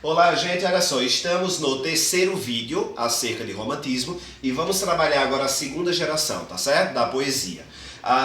Olá, gente, olha só, estamos no terceiro vídeo acerca de romantismo e vamos trabalhar agora a segunda geração, tá certo? Da poesia.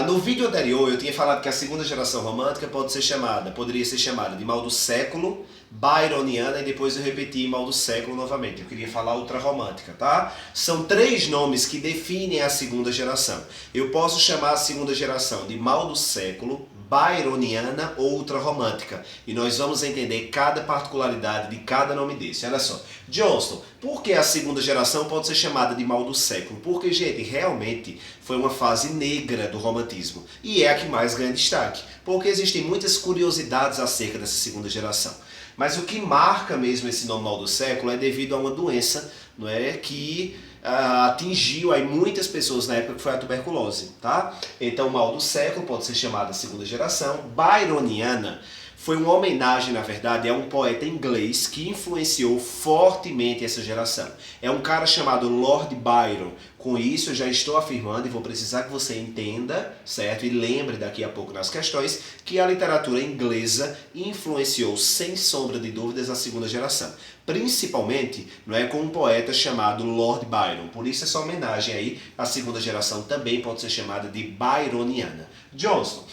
No vídeo anterior eu tinha falado que a segunda geração romântica poderia ser chamada de mal do século, byroniana, e depois eu repeti mal do século novamente. Eu queria falar ultrarromântica, tá? São três nomes que definem a segunda geração. Eu posso chamar a segunda geração de mal do século, byroniana ou ultrarromântica. E nós vamos entender cada particularidade de cada nome desse. Olha só, Johnston, por que a segunda geração pode ser chamada de mal do século? Porque, gente, realmente foi uma fase negra do romantismo. E é a que mais ganha destaque. Porque existem muitas curiosidades acerca dessa segunda geração. Mas o que marca mesmo esse nome mal do século é devido a uma doença, não é, que atingiu aí muitas pessoas na época, que foi a tuberculose, tá? Então, o mal do século pode ser chamado de segunda geração. Byroniana foi uma homenagem, na verdade, a um poeta inglês que influenciou fortemente essa geração. É um cara chamado Lord Byron. Com isso, eu já estou afirmando e vou precisar que você entenda, certo? E lembre daqui a pouco nas questões que a literatura inglesa influenciou, sem sombra de dúvidas, a segunda geração. Principalmente, não é, com um poeta chamado Lord Byron. Por isso, essa homenagem aí à segunda geração também pode ser chamada de byroniana. Johnston,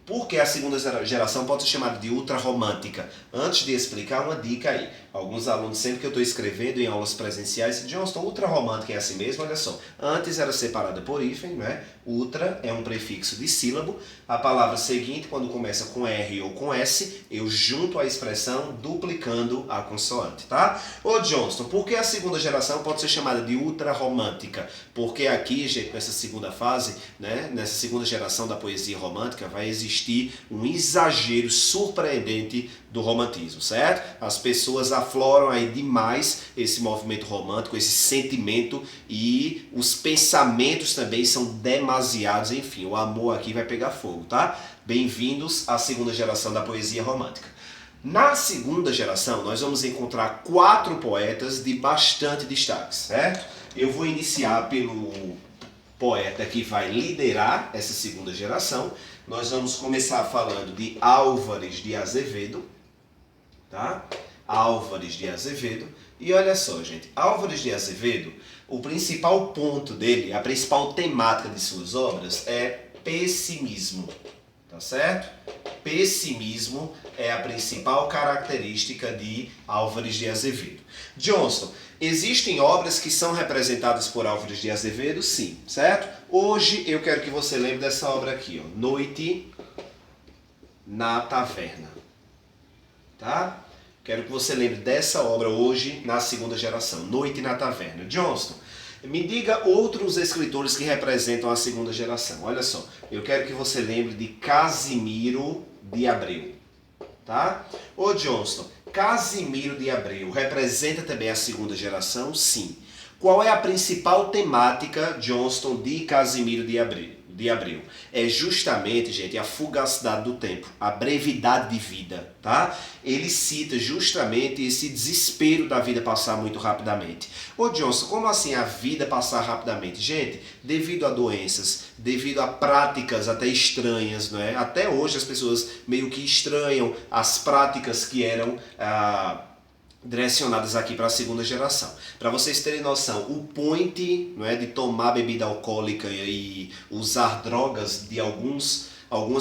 por que a segunda geração pode ser chamada de ultrarromântica? Antes de explicar, uma dica aí. Alguns alunos, sempre que eu estou escrevendo em aulas presenciais, dizem: Johnston, ultrarromântica é assim mesmo? Olha só, antes era separada por hífen, não é? Ultra é um prefixo de sílabo. A palavra seguinte, quando começa com R ou com S, eu junto a expressão duplicando a consoante, tá? Ô Johnston, por que a segunda geração pode ser chamada de ultrarromântica? Porque aqui, gente, nessa segunda fase, né, nessa segunda geração da poesia romântica, vai existir um exagero surpreendente do romantismo, certo? As pessoas afloram aí demais esse movimento romântico, esse sentimento, e os pensamentos também são demasiados. Enfim, o amor aqui vai pegar fogo, tá? Bem-vindos à segunda geração da poesia romântica. Na segunda geração, nós vamos encontrar 4 poetas de bastante destaque, certo? Eu vou iniciar pelo poeta que vai liderar essa segunda geração. Nós vamos começar falando de Álvares de Azevedo, tá? Álvares de Azevedo. E olha só, gente, Álvares de Azevedo, o principal ponto dele, a principal temática de suas obras é pessimismo, tá certo? Pessimismo é a principal característica de Álvares de Azevedo. Johnston, existem obras que são representadas por Álvares de Azevedo? Sim, certo? Hoje eu quero que você lembre dessa obra aqui, ó, Noite na Taverna, tá? Quero que você lembre dessa obra hoje na segunda geração, Noite na Taverna. Johnston, me diga outros escritores que representam a segunda geração. Olha só, eu quero que você lembre de Casimiro de Abreu, tá? Ô Johnston, Casimiro de Abreu representa também a segunda geração? Sim. Qual é a principal temática, Johnston, de Casimiro de Abreu? É justamente, gente, a fugacidade do tempo, a brevidade de vida, tá? Ele cita justamente esse desespero da vida passar muito rapidamente. Ô Johnston, como assim a vida passar rapidamente? Gente, devido a doenças, devido a práticas até estranhas, não é? Até hoje as pessoas meio que estranham as práticas que eram direcionadas aqui para a segunda geração. Para vocês terem noção, o point, não é, de tomar bebida alcoólica e usar drogas de algumas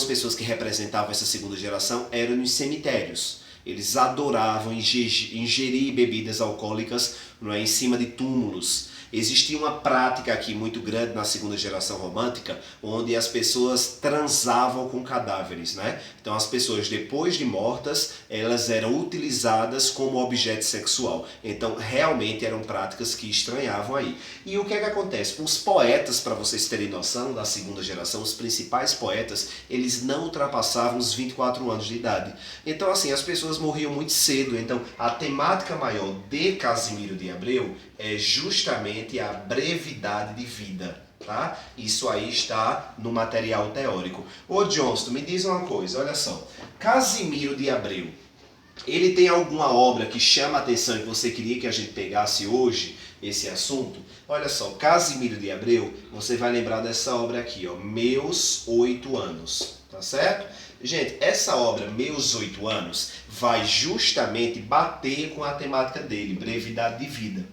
pessoas que representavam essa segunda geração eram nos cemitérios. Eles adoravam ingerir bebidas alcoólicas, não é, em cima de túmulos. Existia uma prática aqui muito grande na segunda geração romântica, onde as pessoas transavam com cadáveres, né? Então as pessoas, depois de mortas, elas eram utilizadas como objeto sexual. Então realmente eram práticas que estranhavam aí. E o que é que acontece? Os poetas, para vocês terem noção, da segunda geração, os principais poetas, eles não ultrapassavam os 24 anos de idade. Então assim, as pessoas morriam muito cedo. Então a temática maior de Casimiro de Abreu é justamente a brevidade de vida, tá? Isso aí está no material teórico. Ô Johnston, me diz uma coisa, olha só. Casimiro de Abreu, ele tem alguma obra que chama a atenção e que você queria que a gente pegasse hoje esse assunto? Olha só, Casimiro de Abreu, você vai lembrar dessa obra aqui, ó, Meus 8 Anos, tá certo? Gente, essa obra, Meus 8 Anos, vai justamente bater com a temática dele, brevidade de vida.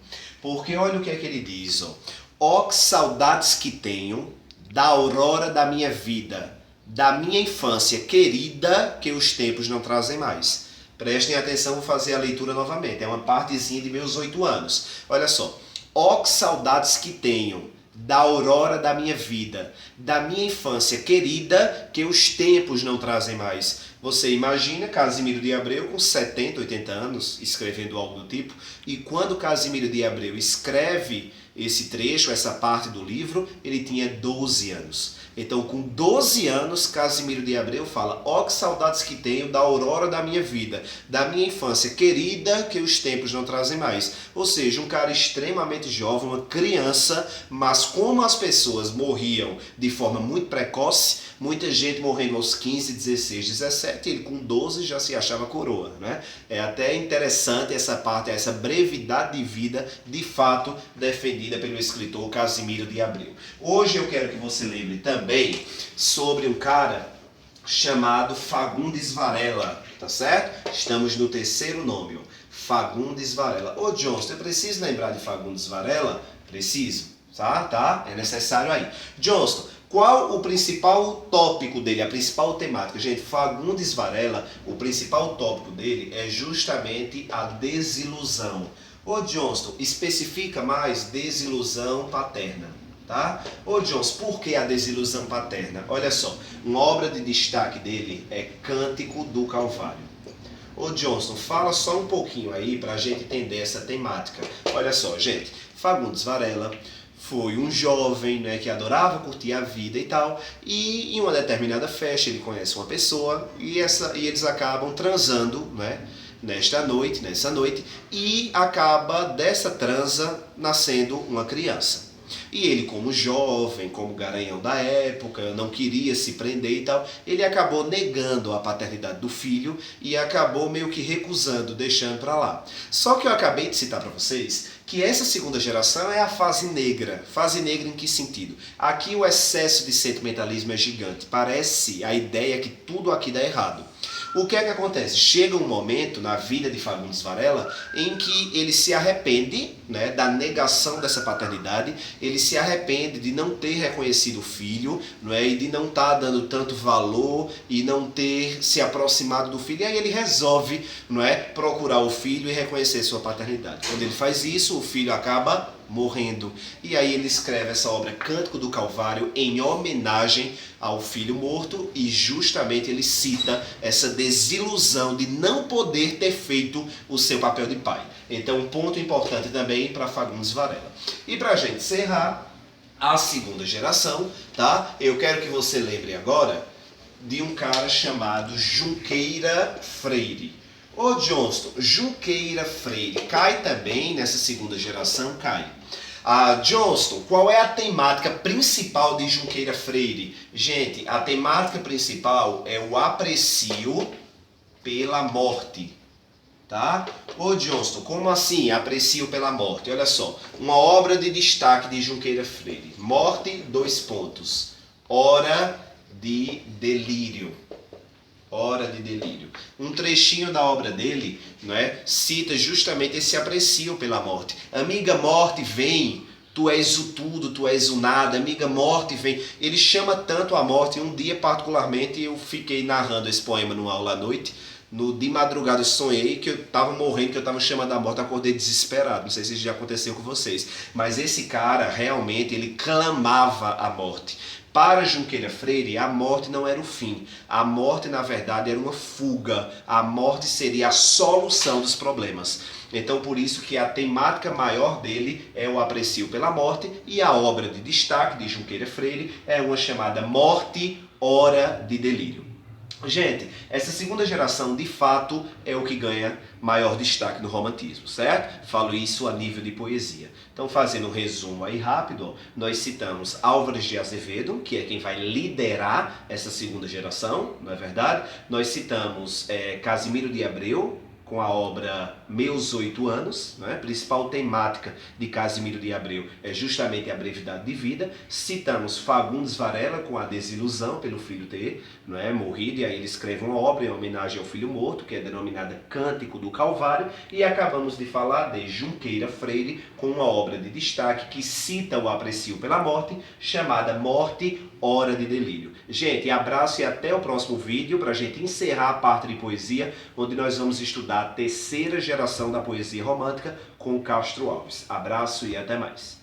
Porque olha o que é que ele diz, ó. Ó que saudades que tenho da aurora da minha vida, da minha infância querida, que os tempos não trazem mais. Prestem atenção, vou fazer a leitura novamente. É uma partezinha de Meus 8 Anos. Olha só. Ó que saudades que tenho da aurora da minha vida, da minha infância querida, que os tempos não trazem mais. Você imagina Casimiro de Abreu com 70, 80 anos, escrevendo algo do tipo, e quando Casimiro de Abreu escreve esse trecho, essa parte do livro, ele tinha 12 anos. Então, com 12 anos, Casimiro de Abreu fala: ó que saudades que tenho da aurora da minha vida, da minha infância querida, que os tempos não trazem mais. Ou seja, um cara extremamente jovem, uma criança, mas como as pessoas morriam de forma muito precoce, muita gente morrendo aos 15, 16, 17, ele com 12 já se achava coroa, né? É até interessante essa parte, essa brevidade de vida, de fato, defendida pelo escritor Casimiro de Abreu. Hoje eu quero que você lembre também sobre um cara chamado Fagundes Varela, tá certo? Estamos no terceiro nome, ó. Fagundes Varela. Ô Johnston, eu preciso lembrar de Fagundes Varela? Preciso, tá? É necessário aí. Johnston, qual o principal tópico dele, a principal temática? Gente, Fagundes Varela, o principal tópico dele é justamente a desilusão. Ô Johnston, especifica mais desilusão paterna, tá? Ô Johnston, por que a desilusão paterna? Olha só, uma obra de destaque dele é Cântico do Calvário. Ô Johnston, fala só um pouquinho aí pra gente entender essa temática. Olha só, gente, Fagundes Varela foi um jovem, né, que adorava curtir a vida e tal, e em uma determinada festa ele conhece uma pessoa e eles acabam transando, né, nessa noite, e acaba dessa transa nascendo uma criança. E ele, como jovem, como garanhão da época, não queria se prender e tal, ele acabou negando a paternidade do filho e acabou meio que recusando, deixando para lá. Só que eu acabei de citar para vocês que essa segunda geração é a fase negra. Fase negra em que sentido? Aqui o excesso de sentimentalismo é gigante. Parece a ideia que tudo aqui dá errado. O que é que acontece? Chega um momento na vida de Fagundes Varela em que ele se arrepende, né, da negação dessa paternidade, ele se arrepende de não ter reconhecido o filho, né, e de não estar dando tanto valor e não ter se aproximado do filho, e aí ele resolve, né, procurar o filho e reconhecer sua paternidade. Quando ele faz isso, o filho acaba morrendo. E aí ele escreve essa obra Cântico do Calvário em homenagem ao filho morto e justamente ele cita essa desilusão de não poder ter feito o seu papel de pai. Então um ponto importante também para Fagundes Varela. E para a gente encerrar, a segunda geração, tá? Eu quero que você lembre agora de um cara chamado Junqueira Freire. Ô Johnston, Junqueira Freire cai também nessa segunda geração? Cai. Johnston, qual é a temática principal de Junqueira Freire? Gente, a temática principal é o aprecio pela morte. Tá? Ô Johnston, como assim aprecio pela morte? Olha só, uma obra de destaque de Junqueira Freire. Morte, 2 pontos. Hora de delírio. Hora de delírio. Um trechinho da obra dele, não é, cita justamente esse aprecio pela morte. Amiga morte, vem, tu és o tudo, tu és o nada, amiga morte, vem. Ele chama tanto a morte, um dia particularmente eu fiquei narrando esse poema numa aula à noite, de madrugada eu sonhei que eu estava morrendo, que eu estava chamando a morte, acordei desesperado, não sei se isso já aconteceu com vocês, mas esse cara realmente, ele clamava a morte. Para Junqueira Freire, a morte não era o fim. A morte, na verdade, era uma fuga. A morte seria a solução dos problemas. Então, por isso que a temática maior dele é o aprecio pela morte e a obra de destaque de Junqueira Freire é uma chamada Morte, Hora de Delírio. Gente, essa segunda geração, de fato, é o que ganha maior destaque no romantismo, certo? Falo isso a nível de poesia. Então, fazendo um resumo aí rápido, nós citamos Álvares de Azevedo, que é quem vai liderar essa segunda geração, não é verdade? Nós citamos Casimiro de Abreu, com a obra Meus 8 Anos, né? A principal temática de Casimiro de Abreu é justamente a brevidade de vida. Citamos Fagundes Varela com a desilusão pelo filho ter, né, morrido, e aí ele escreve uma obra em homenagem ao filho morto, que é denominada Cântico do Calvário, e acabamos de falar de Junqueira Freire com uma obra de destaque que cita o aprecio pela morte, chamada Morte, Hora de Delírio. Gente, abraço e até o próximo vídeo para a gente encerrar a parte de poesia, onde nós vamos estudar a terceira geração da poesia romântica com Castro Alves. Abraço e até mais.